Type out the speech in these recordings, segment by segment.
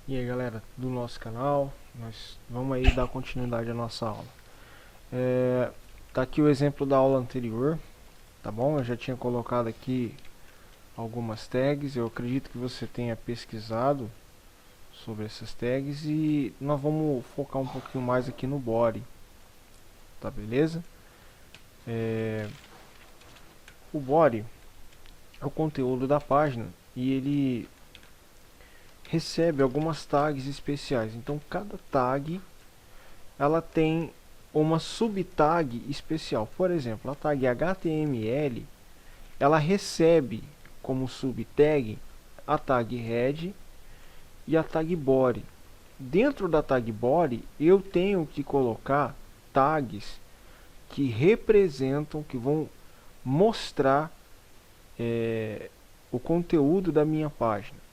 E aí galera do nosso canal, nós vamos aí dar continuidade à nossa aula. Tá aqui o exemplo da aula anterior, tá bom? Eu já tinha colocado aqui algumas tags, eu acredito que você tenha pesquisado sobre essas tags e nós vamos focar um pouquinho mais aqui no body, tá beleza? O body é o conteúdo da página e ele recebe algumas tags especiais, então cada tag ela tem uma subtag especial. Por exemplo, a tag HTML, ela recebe como subtag a tag head e a tag body. Dentro da tag body, eu tenho que colocar tags que representam, que vão mostrar o conteúdo da minha página.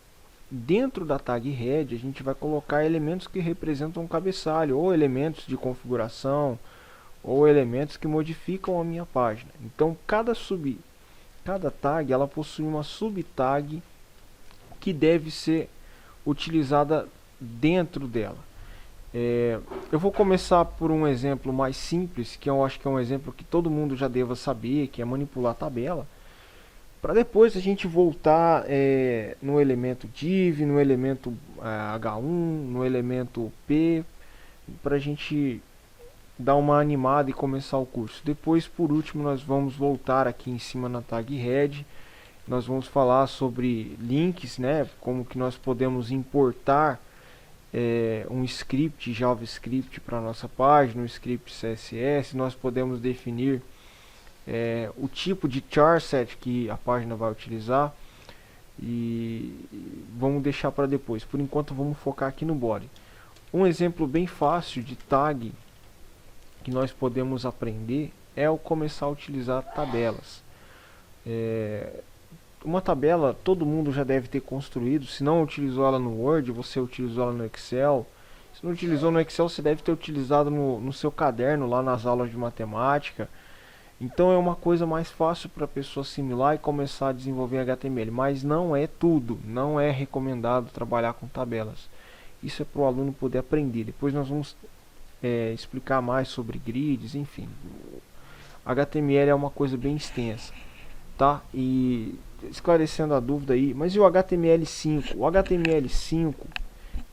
Dentro da tag head, a gente vai colocar elementos que representam um cabeçalho, ou elementos de configuração, ou elementos que modificam a minha página. Então, cada tag ela possui uma subtag que deve ser utilizada dentro dela. Eu vou começar por um exemplo mais simples, que eu acho que é um exemplo que todo mundo já deva saber, que é manipular tabela, para depois a gente voltar no elemento div, no elemento H1, no elemento P, para a gente dar uma animada e começar o curso. Depois, por último, nós vamos voltar aqui em cima na tag head. Nós vamos falar sobre links, né? Como que nós podemos importar um script JavaScript para a nossa página, um script CSS. Nós podemos definir o tipo de charset que a página vai utilizar. E vamos deixar para depois. Por enquanto, vamos focar aqui no body. Um exemplo bem fácil de tag que nós podemos aprender é o começar a utilizar tabelas. Uma tabela todo mundo já deve ter construído. Se não utilizou ela no Word, você utilizou ela no Excel. Se não utilizou no Excel, você deve ter utilizado no seu caderno, lá nas aulas de matemática. Então é uma coisa mais fácil para a pessoa assimilar e começar a desenvolver HTML. Mas não é tudo, não é recomendado trabalhar com tabelas. Isso é para o aluno poder aprender. Depois nós vamos explicar mais sobre grids, enfim. HTML é uma coisa bem extensa, tá? E esclarecendo a dúvida aí, mas e o HTML5? O HTML5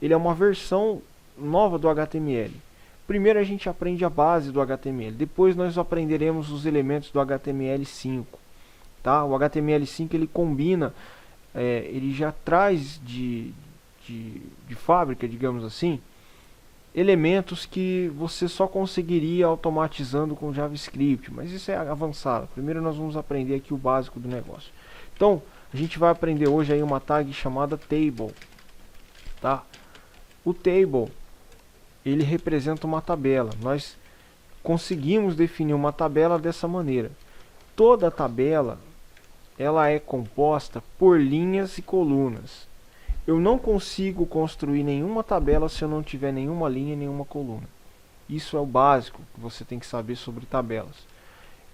ele é uma versão nova do HTML. Primeiro a gente aprende a base do HTML, depois nós aprenderemos os elementos do HTML5, tá? O HTML5 ele combina, ele já traz de fábrica, digamos assim, elementos que você só conseguiria automatizando com JavaScript, mas isso é avançado. Primeiro nós vamos aprender aqui o básico do negócio. Então, a gente vai aprender hoje aí uma tag chamada table, tá? O table, ele representa uma tabela. Nós conseguimos definir uma tabela dessa maneira. Toda tabela, ela é composta por linhas e colunas. Eu não consigo construir nenhuma tabela se eu não tiver nenhuma linha e nenhuma coluna. Isso é o básico que você tem que saber sobre tabelas.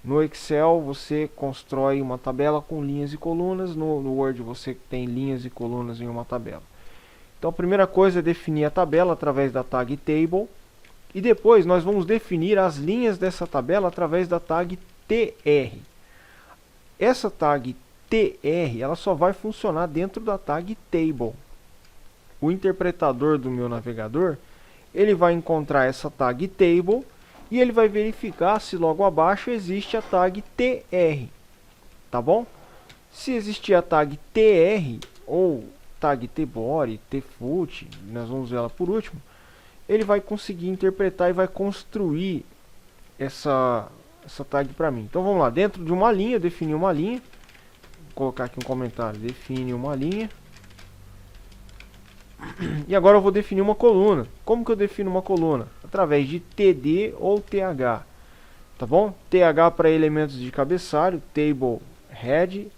No Excel você constrói uma tabela com linhas e colunas, no Word você tem linhas e colunas em uma tabela. Então a primeira coisa é definir a tabela através da tag table, e depois nós vamos definir as linhas dessa tabela através da tag tr. Essa tag tr ela só vai funcionar dentro da tag table. O interpretador do meu navegador ele vai encontrar essa tag table e ele vai verificar se logo abaixo existe a tag tr, tá bom? Se existir a tag tr ou tag tbody, tfoot, nós vamos ver ela por último, ele vai conseguir interpretar e vai construir essa tag para mim. Então vamos lá, dentro de uma linha, definir uma linha, vou colocar aqui um comentário, define uma linha. E agora eu vou definir uma coluna. Como que eu defino uma coluna? Através de TD ou TH. Tá bom? TH para elementos de cabeçalho, table head,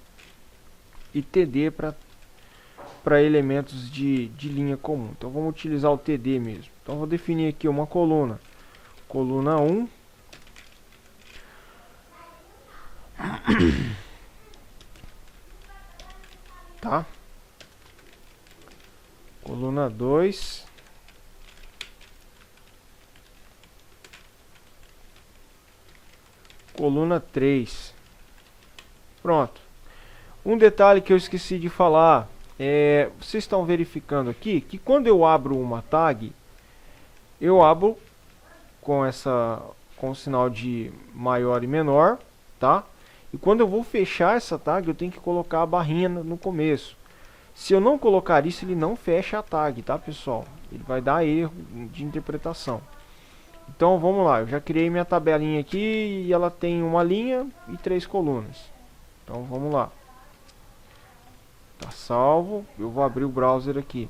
e TD para elementos de linha comum. Então vamos utilizar o TD mesmo. Então vou definir aqui uma coluna. Coluna 1. Tá? coluna 2, coluna 3. Pronto. Um detalhe que eu esqueci de falar, vocês estão verificando aqui que quando eu abro uma tag, eu abro com o sinal de maior e menor, tá? E quando eu vou fechar essa tag, eu tenho que colocar a barrinha no começo. Se eu não colocar isso, ele não fecha a tag, tá, pessoal? Ele vai dar erro de interpretação. Então vamos lá, eu já criei minha tabelinha aqui e ela tem uma linha e 3 colunas. Então vamos lá. Tá salvo, eu vou abrir o browser aqui.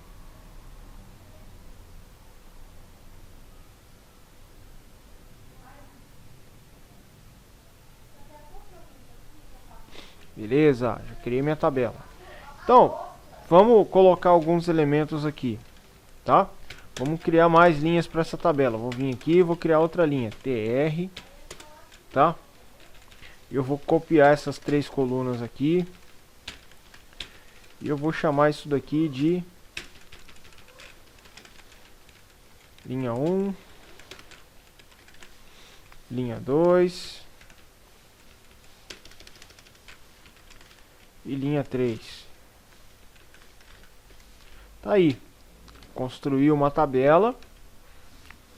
Beleza, já criei minha tabela. Então, vamos colocar alguns elementos aqui, tá? Vamos criar mais linhas para essa tabela. Vou vir aqui e vou criar outra linha, tr, tá? Eu vou copiar essas 3 colunas aqui. E eu vou chamar isso daqui de linha 1, linha 2 e linha 3. Tá aí. Construí uma tabela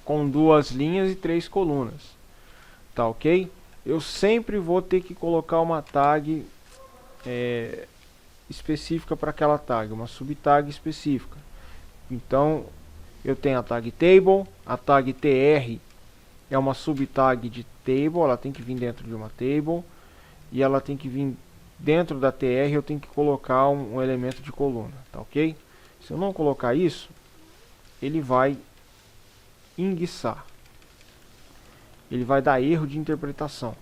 com 2 linhas e 3 colunas. Tá ok? Eu sempre vou ter que colocar uma tag específica para aquela tag, uma subtag específica. Então, eu tenho a tag table, a tag tr é uma subtag de table, ela tem que vir dentro de uma table, e ela tem que vir dentro da tr, eu tenho que colocar um elemento de coluna, tá ok? Se eu não colocar isso, ele vai enguiçar, ele vai dar erro de interpretação.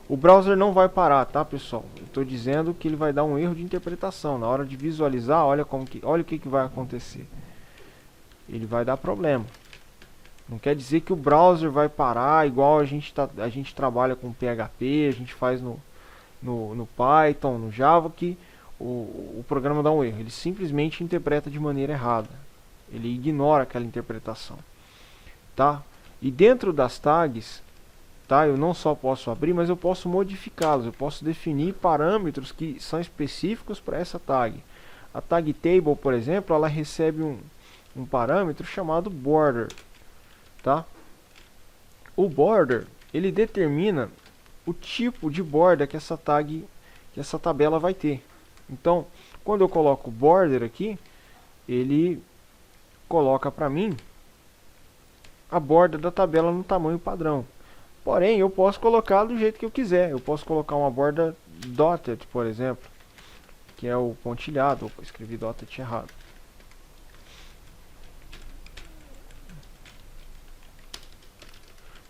O browser não vai parar, tá, pessoal? Estou dizendo que ele vai dar um erro de interpretação. Na hora de visualizar, olha o que vai acontecer. Ele vai dar problema. Não quer dizer que o browser vai parar, igual a gente trabalha com PHP, a gente faz no Python, no Java, que o programa dá um erro. Ele simplesmente interpreta de maneira errada. Ele ignora aquela interpretação, tá? E dentro das tags, tá, eu não só posso abrir, mas eu posso modificá-los. Eu posso definir parâmetros que são específicos para essa tag. A tag table, por exemplo, ela recebe um parâmetro chamado border, tá? O border, ele determina o tipo de borda que essa tabela vai ter. Então, quando eu coloco border aqui, ele coloca para mim a borda da tabela no tamanho padrão. Porém, eu posso colocar do jeito que eu quiser. Eu posso colocar uma borda dotted, por exemplo, que é o pontilhado. Opa, escrevi dotted errado.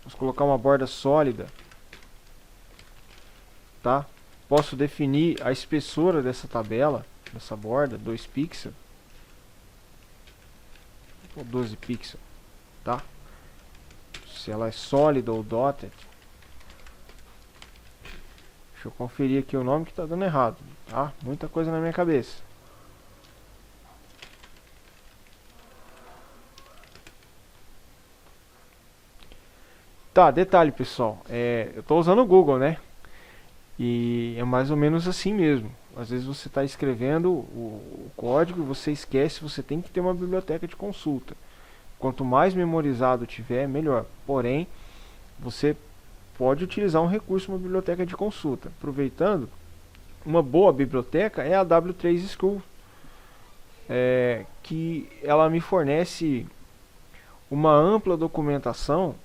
Posso colocar uma borda sólida, tá? Posso definir a espessura dessa tabela, dessa borda, 2 pixels ou 12 pixels, tá? Se ela é sólida ou dotted. Deixa eu conferir aqui o nome que está dando errado, tá? Muita coisa na minha cabeça. Tá, detalhe, pessoal, eu estou usando o Google, né? E é mais ou menos assim mesmo. Às vezes você está escrevendo o código e você esquece, você tem que ter uma biblioteca de consulta. Quanto mais memorizado tiver, melhor. Porém, você pode utilizar um recurso, uma biblioteca de consulta. Aproveitando, uma boa biblioteca é a W3 School, que ela me fornece uma ampla documentação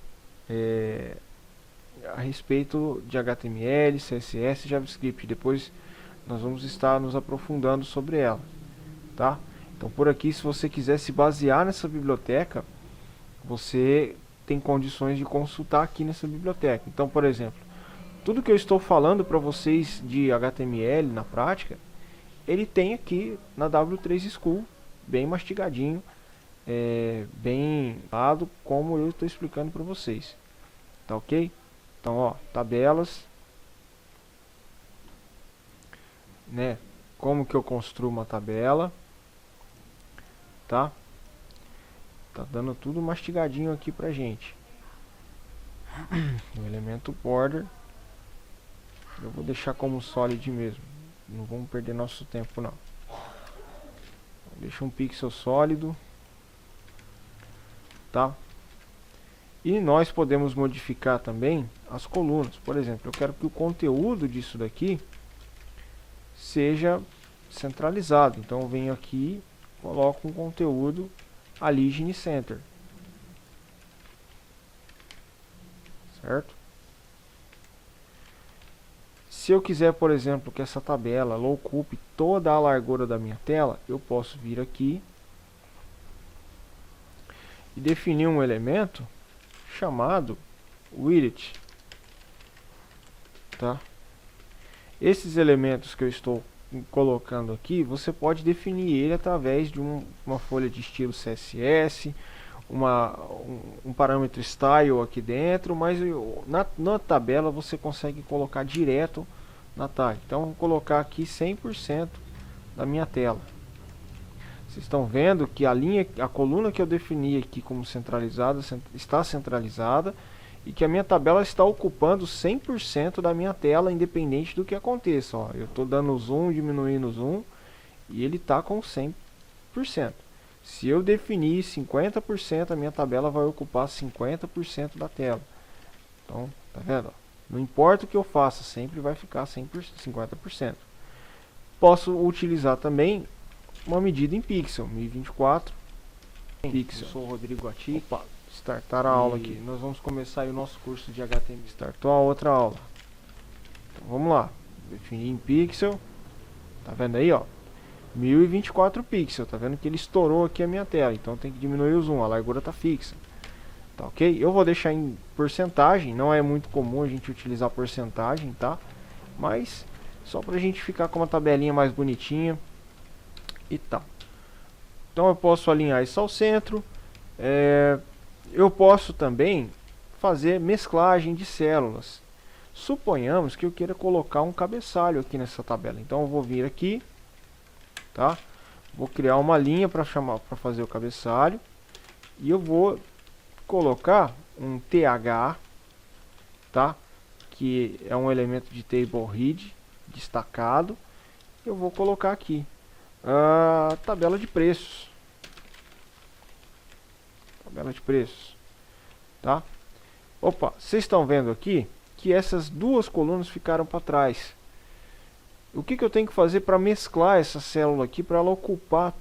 a respeito de HTML, CSS e JavaScript. Depois nós vamos estar nos aprofundando sobre ela, tá? Então por aqui, se você quiser se basear nessa biblioteca, você tem condições de consultar aqui nessa biblioteca. Então, por exemplo, tudo que eu estou falando para vocês de HTML na prática, ele tem aqui na W3 School, bem mastigadinho, bem dado, como eu estou explicando para vocês, tá ok? Então, ó, tabelas, né? Como que eu construo uma tabela, tá? Tá dando tudo mastigadinho aqui pra gente. O elemento border eu vou deixar como solid mesmo. Não vamos perder nosso tempo não. Deixa um pixel sólido, tá? E nós podemos modificar também as colunas. Por exemplo, eu quero que o conteúdo disso daqui seja centralizado. Então eu venho aqui, coloco um conteúdo Align Center. Certo? Se eu quiser, por exemplo, que essa tabela ela ocupe toda a largura da minha tela, eu posso vir aqui e definir um elemento chamado widget, tá? Esses elementos que eu estou colocando aqui, você pode definir ele através de uma folha de estilo CSS, um parâmetro style aqui dentro, mas na tabela você consegue colocar direto na tag. Então vou colocar aqui 100% da minha tela. Vocês estão vendo que a coluna que eu defini aqui como centralizada está centralizada e que a minha tabela está ocupando 100% da minha tela, independente do que aconteça. Ó, eu estou dando zoom, diminuindo o zoom e ele está com 100%. Se eu definir 50%, a minha tabela vai ocupar 50% da tela. Então, tá vendo? Não importa o que eu faça, sempre vai ficar 50%. Posso utilizar também uma medida em pixel, 1024 pixel. Eu sou o Rodrigo Ati. Opa, startar a aula aqui. Nós vamos começar aí o nosso curso de HTML. Startou a outra aula. Então, vamos lá. Definir em pixel. Tá vendo aí, ó? 1024 pixels, tá vendo que ele estourou aqui a minha tela, então tem que diminuir o zoom, a largura tá fixa, tá ok? Eu vou deixar em porcentagem, não é muito comum a gente utilizar porcentagem, tá? Mas só pra gente ficar com uma tabelinha mais bonitinha e tal. Então eu posso alinhar isso ao centro, eu posso também fazer mesclagem de células. Suponhamos que eu queira colocar um cabeçalho aqui nessa tabela, então eu vou vir aqui, tá? Vou criar uma linha para fazer o cabeçalho e eu vou colocar um TH, tá? Que é um elemento de table head destacado. Eu vou colocar aqui a tabela de preços, tá? Opa, vocês estão vendo aqui que essas duas colunas ficaram para trás. O que eu tenho que fazer para mesclar essa célula aqui para ela ocupar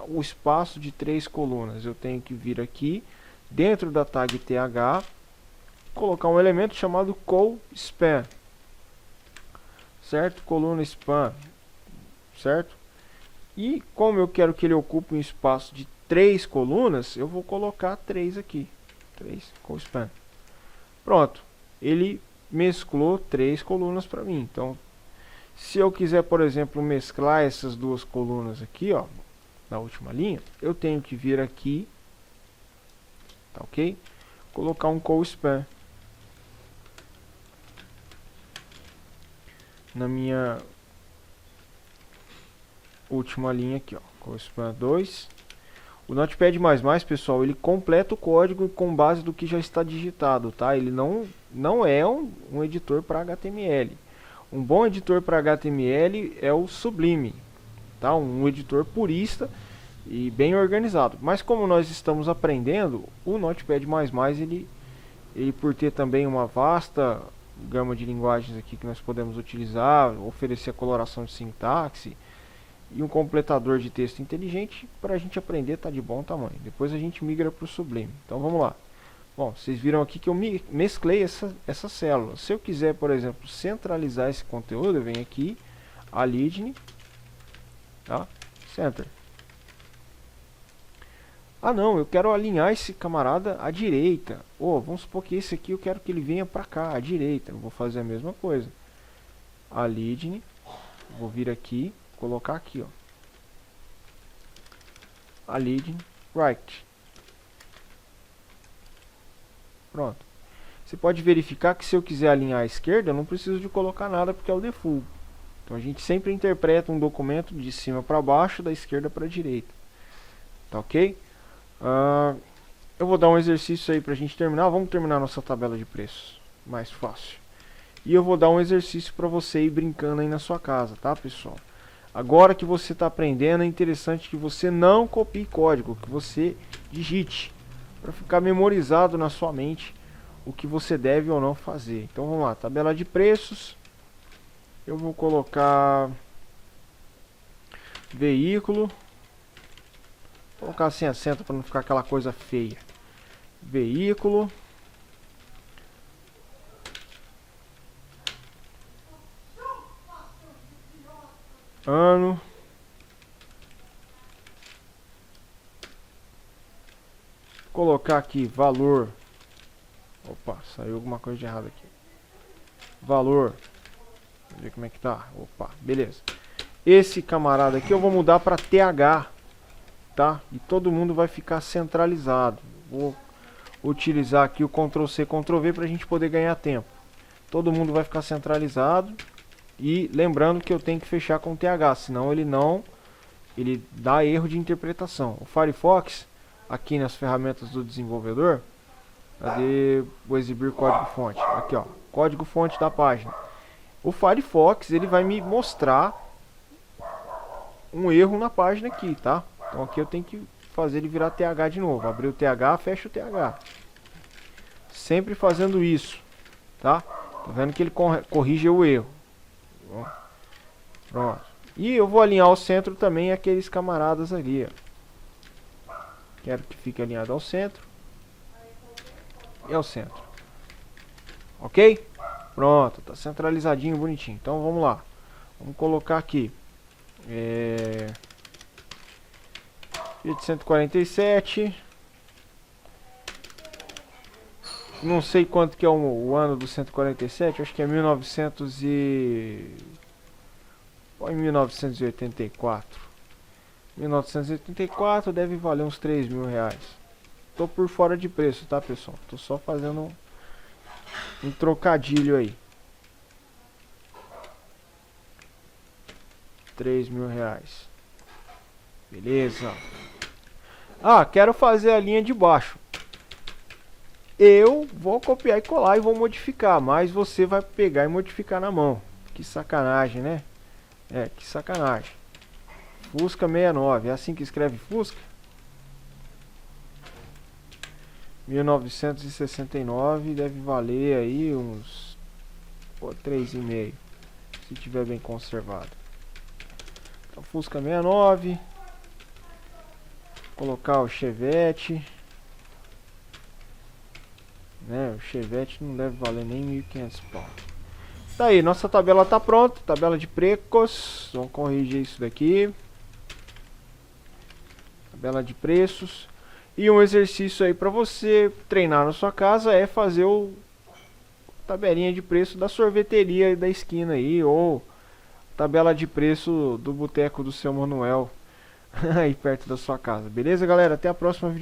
o espaço de 3 colunas? Eu tenho que vir aqui dentro da tag TH, colocar um elemento chamado colSpan, certo? Coluna span, certo? E como eu quero que ele ocupe um espaço de 3 colunas, eu vou colocar 3 aqui, 3 colSpan. Pronto, ele mesclou 3 colunas para mim. Então, se eu quiser, por exemplo, mesclar essas duas colunas aqui, ó, na última linha, eu tenho que vir aqui, tá ok? Colocar um colSpan na minha última linha aqui, ó, colSpan 2. O Notepad++, pessoal, ele completa o código com base do que já está digitado, tá? Ele não é um editor para HTML. Um bom editor para HTML é o Sublime, tá? Um editor purista e bem organizado. Mas como nós estamos aprendendo, o Notepad++, ele por ter também uma vasta gama de linguagens aqui que nós podemos utilizar, oferecer coloração de sintaxe e um completador de texto inteligente, para a gente aprender tá de bom tamanho. Depois a gente migra para o Sublime. Então vamos lá. Bom, vocês viram aqui que eu mesclei essa célula. Se eu quiser, por exemplo, centralizar esse conteúdo, eu venho aqui, Align, tá? Center. Ah não, eu quero alinhar esse camarada à direita. Vamos supor que esse aqui eu quero que ele venha para cá, à direita. Eu vou fazer a mesma coisa. Align, vou vir aqui, colocar aqui, ó. Align, right. Pronto. Você pode verificar que se eu quiser alinhar à esquerda, eu não preciso de colocar nada porque é o default. Então a gente sempre interpreta um documento de cima para baixo, da esquerda para a direita. Tá ok? Eu vou dar um exercício aí pra gente terminar. Vamos terminar nossa tabela de preços. Mais fácil. E eu vou dar um exercício para você ir brincando aí na sua casa, tá, pessoal? Agora que você está aprendendo, é interessante que você não copie código, que você digite, para ficar memorizado na sua mente o que você deve ou não fazer. Então vamos lá, tabela de preços. Eu vou colocar veículo. Vou colocar sem acento para não ficar aquela coisa feia. Veículo. Ano. Colocar aqui valor. Opa, saiu alguma coisa de errado aqui. Valor. Vamos ver como é que tá. Opa, beleza. Esse camarada aqui eu vou mudar para TH, tá? E todo mundo vai ficar centralizado. Vou utilizar aqui o Ctrl+C, Ctrl+V para a gente poder ganhar tempo. Todo mundo vai ficar centralizado. E lembrando que eu tenho que fechar com TH, senão ele dá erro de interpretação. O Firefox, aqui nas ferramentas do desenvolvedor, cadê? Vou exibir código-fonte. Aqui, ó, código-fonte da página. O Firefox, ele vai me mostrar um erro na página aqui, tá? Então aqui eu tenho que fazer ele virar TH de novo. Abrir o TH, fecha o TH. Sempre fazendo isso, tá? Tá vendo que ele corrige o erro. Pronto. E eu vou alinhar ao centro também aqueles camaradas ali, ó. Quero que fique alinhado ao centro. E ao centro. Ok? Pronto, tá centralizadinho, bonitinho. Então vamos lá. Vamos colocar aqui. De 147. Não sei quanto que é o ano do 147. Acho que é 1900 e... Põe 1984. 1984 deve valer uns 3 mil reais. Tô por fora de preço, tá, pessoal? Tô só fazendo um trocadilho aí. 3 mil reais. Beleza. Ah, quero fazer a linha de baixo. Eu vou copiar e colar e vou modificar, mas você vai pegar e modificar na mão. Que sacanagem, né? Que sacanagem. Fusca 69, é assim que escreve Fusca? 1969 deve valer aí uns 3,5, se tiver bem conservado. Então, Fusca 69. Colocar o Chevette, né? O Chevette não deve valer nem 1.500 pau. Tá aí, nossa tabela tá pronta, tabela de preços. Vamos corrigir isso daqui. Tabela de preços. E um exercício aí para você treinar na sua casa é fazer o tabelinha de preço da sorveteria da esquina aí, ou tabela de preço do boteco do seu Manuel aí perto da sua casa. Beleza, galera? Até a próxima.